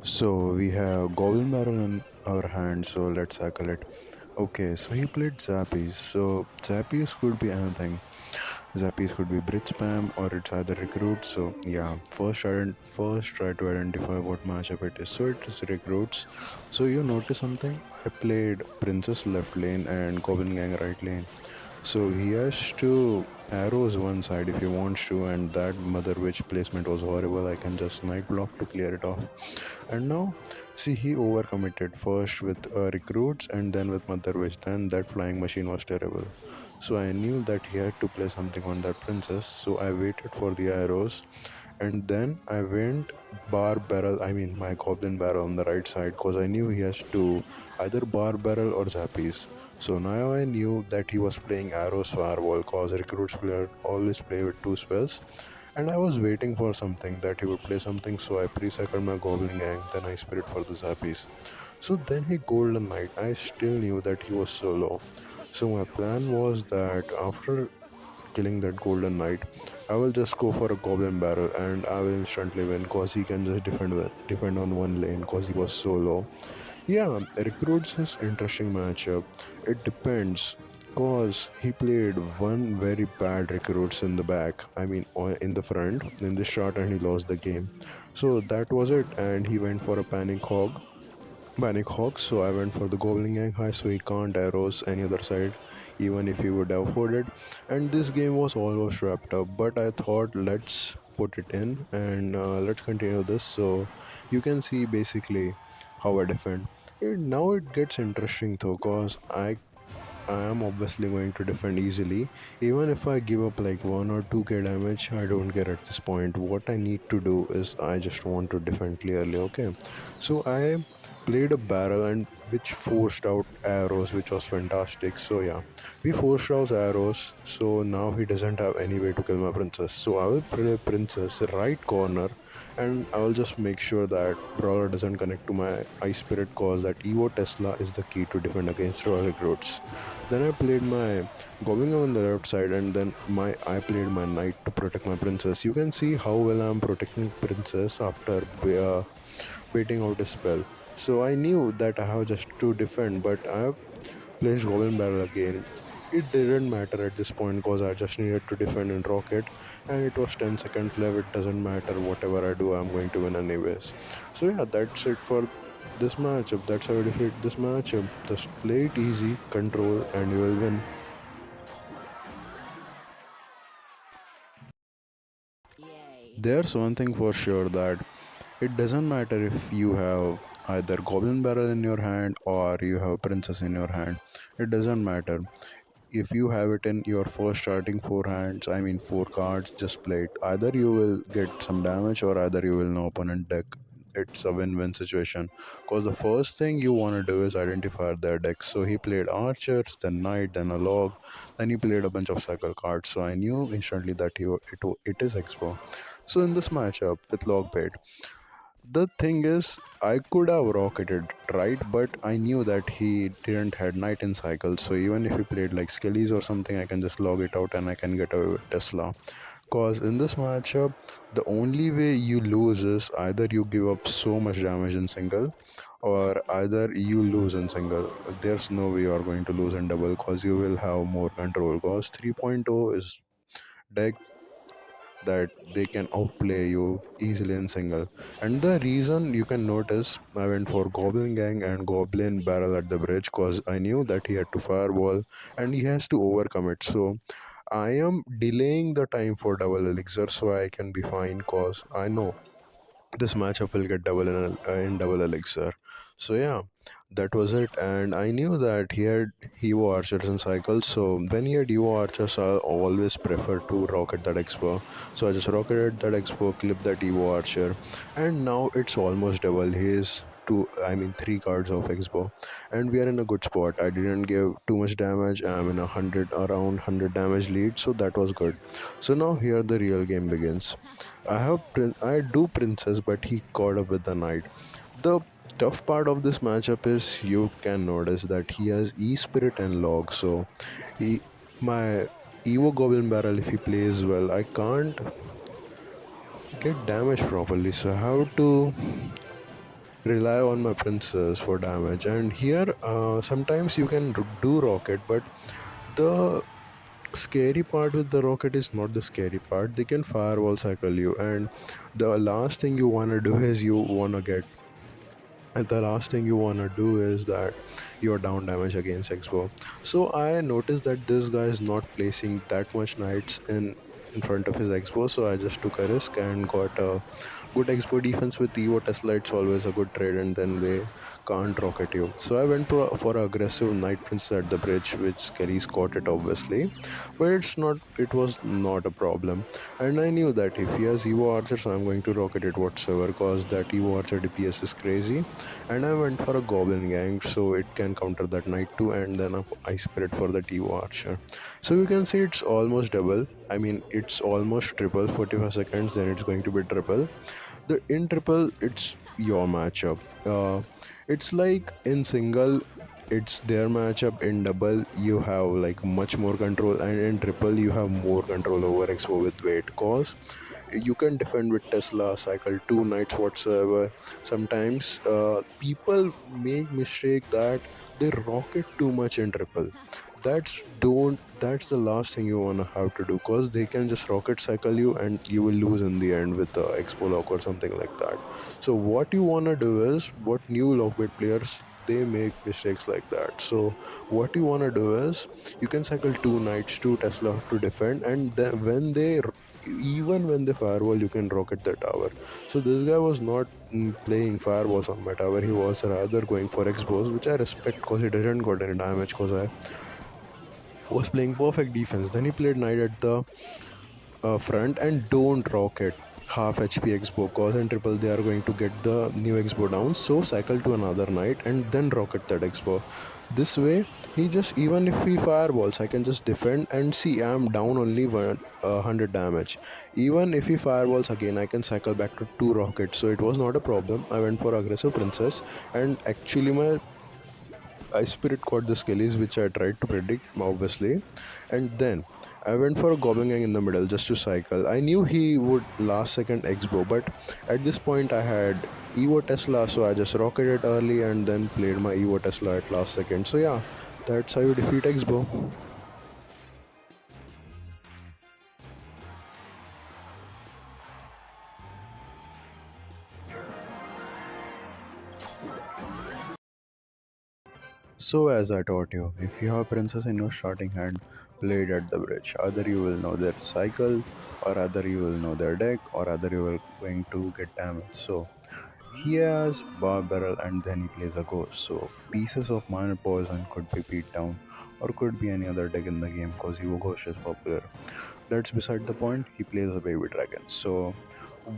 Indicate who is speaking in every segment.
Speaker 1: So we have Goblin Barrel in our hand, so let's tackle it. Okay, so he played Zappies. So Zappies could be anything. Zappies could be bridge spam or it's either recruit. So yeah, first try to identify what matchup it is. So it is recruits. So you notice something? I played Princess left lane and Goblin Gang right lane. So he has to arrows one side if he wants to, and that Mother Witch placement was horrible. I can just night block to clear it off. And now, see, he overcommitted first with recruits and then with Mother Witch. Then that flying machine was terrible. So I knew that he had to play something on that princess. So I waited for the arrows and then I went I mean my goblin barrel on the right side because I knew he has to either bar barrel or zappies. So now I knew that he was playing arrows firewall because recruits player always play with two spells, and I was waiting for something that he would play something, so I pre-cycled my goblin gang, then I spirit for the zappies. So then he golden knight. I still knew that he was solo. So my plan was that after killing that golden knight, I will just go for a goblin barrel and I will instantly win cause he can just defend on one lane cause he was solo. Yeah, recruits is interesting matchup. It depends cause he played one very bad recruits in the back. I mean in the front in the start and he lost the game. So that was it and he went for a panic hawk, so I went for the goblin gang high so he can't arrows any other side even if he would have afforded. And this game was almost wrapped up, but I thought let's put it in and let's continue this so you can see basically how I defend. Now it gets interesting though cause I am obviously going to defend easily. Even if I give up like 1 or 2k damage, I don't care at this point. What I need to do is I just want to defend clearly, okay? So I played a barrel and which forced out arrows, which was fantastic. So yeah, we forced out arrows. So now he doesn't have any way to kill my princess. So I will play princess right corner and I will just make sure that brawler doesn't connect to my ice spirit cause that Evo Tesla is the key to defend against raw recruits. Then I played my going on the left side and then my I played my knight to protect my princess. You can see how well I'm protecting princess after waiting out a spell. So I knew that I have just to defend, but I have placed Goblin Barrel again. It didn't matter at this point because I just needed to defend and rocket, and it was 10 seconds left. It doesn't matter, whatever I do, I'm going to win anyways. So, yeah, that's it for this matchup. That's how I defeat this matchup. Just play it easy, control, and you will win. There's one thing for sure that it doesn't matter if you have either Goblin Barrel in your hand or you have Princess in your hand. It doesn't matter if you have it in your first starting four hands, I mean four cards, just play it. Either you will get some damage or either you will know opponent deck. It's a win-win situation because the first thing you want to do is identify their deck. So he played archers, then knight, then a log, then he played a bunch of cycle cards. So I knew instantly that it is expo. So in this matchup with log bait, the thing is, I could have rocketed, right? But I knew that he didn't had night in cycle, so even if he played like Skellies or something, I can just log it out and I can get away with Tesla. Cause in this matchup, the only way you lose is either you give up so much damage in single, or either you lose in single. There's no way you are going to lose in double, cause you will have more control. Cause 3.0 is deck that they can outplay you easily in single. And the reason you can notice I went for Goblin Gang and Goblin Barrel at the bridge because I knew that he had to fireball and he has to overcome it. So I am delaying the time for double elixir so I can be fine because I know this matchup will get double in double elixir. So yeah, that was it. And I knew that he had Evo archers in cycles. So when he had Evo archers, I always prefer to rocket that expo. So I just rocketed that expo, clip that Evo archer, and now it's almost double. He is two, I mean three cards of expo, and we are in a good spot. I didn't give too much damage. I'm in around 100 damage lead, so that was good. So now here the real game begins. I do princess, but he caught up with the knight. The tough part of this matchup is you can notice that he has E spirit and log. So he my Evo Goblin Barrel, if he plays well, I can't get damage properly. So I have to rely on my princess for damage. And here, sometimes you can do rocket, but the scary part with the rocket is not the scary part. They can firewall cycle you, and the last thing you want to do is you want to get and the last thing you want to do is that you're down damage against expo. So I noticed that this guy is not placing that much knights in front of his expo, so I just took a risk and got a good expo defense with Evo Tesla. It's always a good trade, and then they can't rocket you. So I went for aggressive knight princess at the bridge, which Kelly's caught it obviously, but it was not a problem. And I knew that if he has Evo archers, I'm going to rocket it whatsoever, because that Evo archer DPS is crazy. And I went for a goblin gang so it can counter that knight too, and then a ice spirit for the Evo archer. So you can see it's almost double. I mean, it's almost triple. 45 seconds, then it's going to be triple. The in triple, it's your matchup. It's like in single, it's their matchup. In double, you have like much more control, and in triple, you have more control over expo with weight. Cause you can defend with Tesla, cycle two knights whatsoever. Sometimes people make mistake that they rocket too much in triple. That's the last thing you wanna have to do, cause they can just rocket cycle you and you will lose in the end with the expo lock or something like that. So what you wanna do is, what new lockbait players, they make mistakes like that. So what you wanna do is, you can cycle two knights, two Tesla to defend, and then even when they firewall, you can rocket the tower. So this guy was not playing firewalls on my tower. He was rather going for expos, which I respect because he didn't got any damage, because I was playing perfect defense. Then he played knight at the front, and don't rocket half HP expo, cause and triple they are going to get the new expo down. So cycle to another knight and then rocket that expo. This way, he just, even if he fireballs, I can just defend and see I'm down only 100 damage. Even if he fireballs again, I can cycle back to two rockets. So it was not a problem. I went for aggressive princess, and actually my Ice Spirit caught the skellies, which I tried to predict, obviously. And then I went for a Goblin Gang in the middle just to cycle. I knew he would last second Exbo, but at this point I had Evo Tesla, so I just rocketed early and then played my Evo Tesla at last second. So yeah, that's how you defeat Exbo. So, as I taught you, if you have princess in your starting hand, play it at the bridge. Either you will know their cycle, or either you will know their deck, or either you will going to get damage. So, he has bar barrel and then he plays a ghost. So, pieces of minor poison could be beat down, or could be any other deck in the game because Evo Ghost is popular. That's beside the point. He plays a baby dragon. So,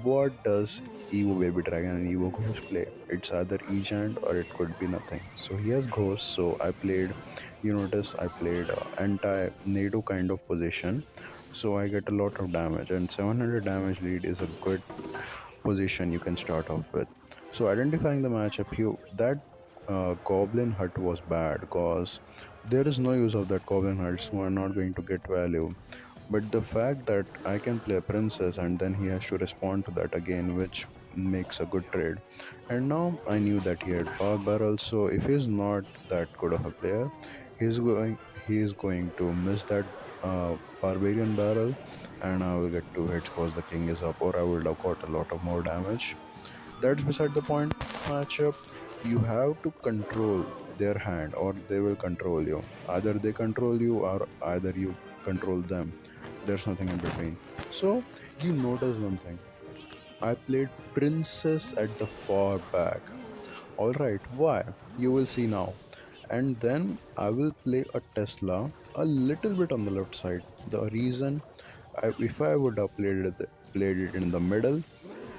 Speaker 1: what does Evo Baby Dragon and Evo Ghost play? It's either Egent or it could be nothing. So he has Ghost. So I played, you notice I played anti NATO kind of position. So I get a lot of damage, and 700 damage lead is a good position you can start off with. So identifying the matchup, you that Goblin Hut was bad because there is no use of that Goblin Hut, so I'm not going to get value. But the fact that I can play a princess and then he has to respond to that again, which makes a good trade. And now I knew that he had power barrel, so if he's not that good of a player, he's going he is going to miss that barbarian barrel, and I will get two hits because the king is up, or I would have got a lot of more damage. That's beside the point. Matchup, you have to control their hand or they will control you. Either they control you or either you control them. There's nothing in between. So you notice one thing. I played princess at the far back. Alright, why? You will see now. And then I will play a Tesla a little bit on the left side. The reason, if I would have played it in the middle,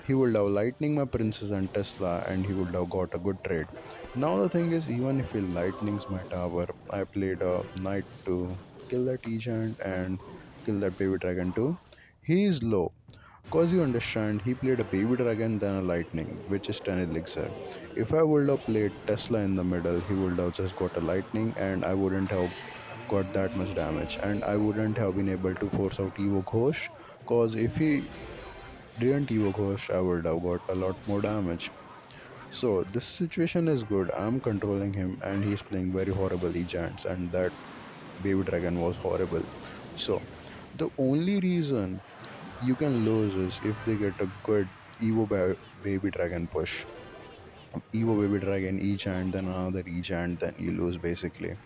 Speaker 1: he would have lightning my princess and Tesla, and he would have got a good trade. Now the thing is, even if he lightnings my tower, I played a knight to kill that agent and kill that baby dragon too. He is low. Cause you understand, he played a baby dragon then a lightning, which is 10 elixir. If I would have played Tesla in the middle, he would have just got a lightning and I wouldn't have got that much damage, and I wouldn't have been able to force out Evo Ghosh. Cause if he didn't Evo Ghost, I would have got a lot more damage. So this situation is good. I'm controlling him and he's playing very horrible E-Giants, and that baby dragon was horrible. So the only reason you can lose is if they get a good baby dragon push. Evo baby dragon each and then another each and then you lose basically.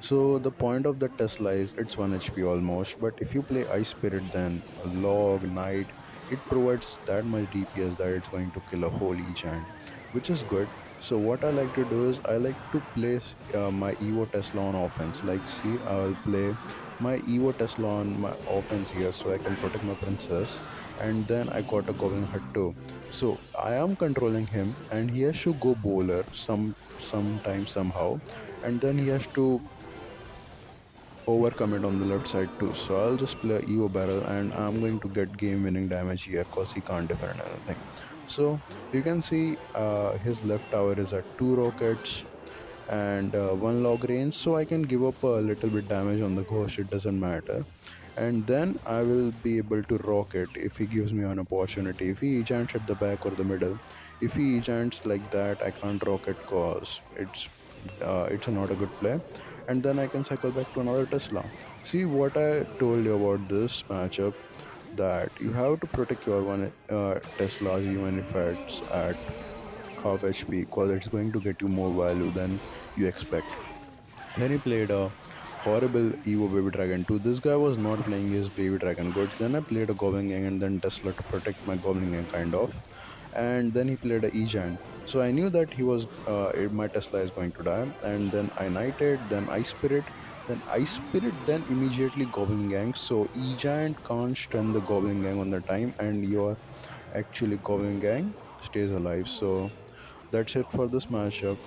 Speaker 1: So the point of the Tesla is it's 1 HP almost, but if you play Ice Spirit then Log, Knight, it provides that much DPS that it's going to kill a whole each hand, which is good. So what I like to do is I like to place my Evo Tesla on offense. Like see, I'll play my Evo Tesla on my offense here so I can protect my princess, and then I got a Goblin Hut too. So I am controlling him, and he has to go bowler sometime somehow, and then he has to overcome it on the left side too. So I'll just play Evo barrel, and I'm going to get game winning damage here because he can't defend anything. So you can see his left tower is at two rockets and one log range, so I can give up a little bit damage on the ghost. It doesn't matter, and then I will be able to rock it if he gives me an opportunity. If he enchants at the back or the middle, if he enchants like that, I can't rock it cause it's not a good play. And then I can cycle back to another Tesla. See what I told you about this matchup, that you have to protect your one Teslas even if it's at half HP, because it's going to get you more value than you expect. Then he played a horrible Evo Baby Dragon too. This guy was not playing his Baby Dragon goods. Then I played a Goblin Gang and then Tesla to protect my Goblin Gang kind of. And then he played a E-Giant. So I knew that my Tesla is going to die. And then I Knighted, then Ice Spirit, then immediately Goblin Gang. So E-Giant can't stun the Goblin Gang on the time, and your actually Goblin Gang stays alive. So that's it for this matchup.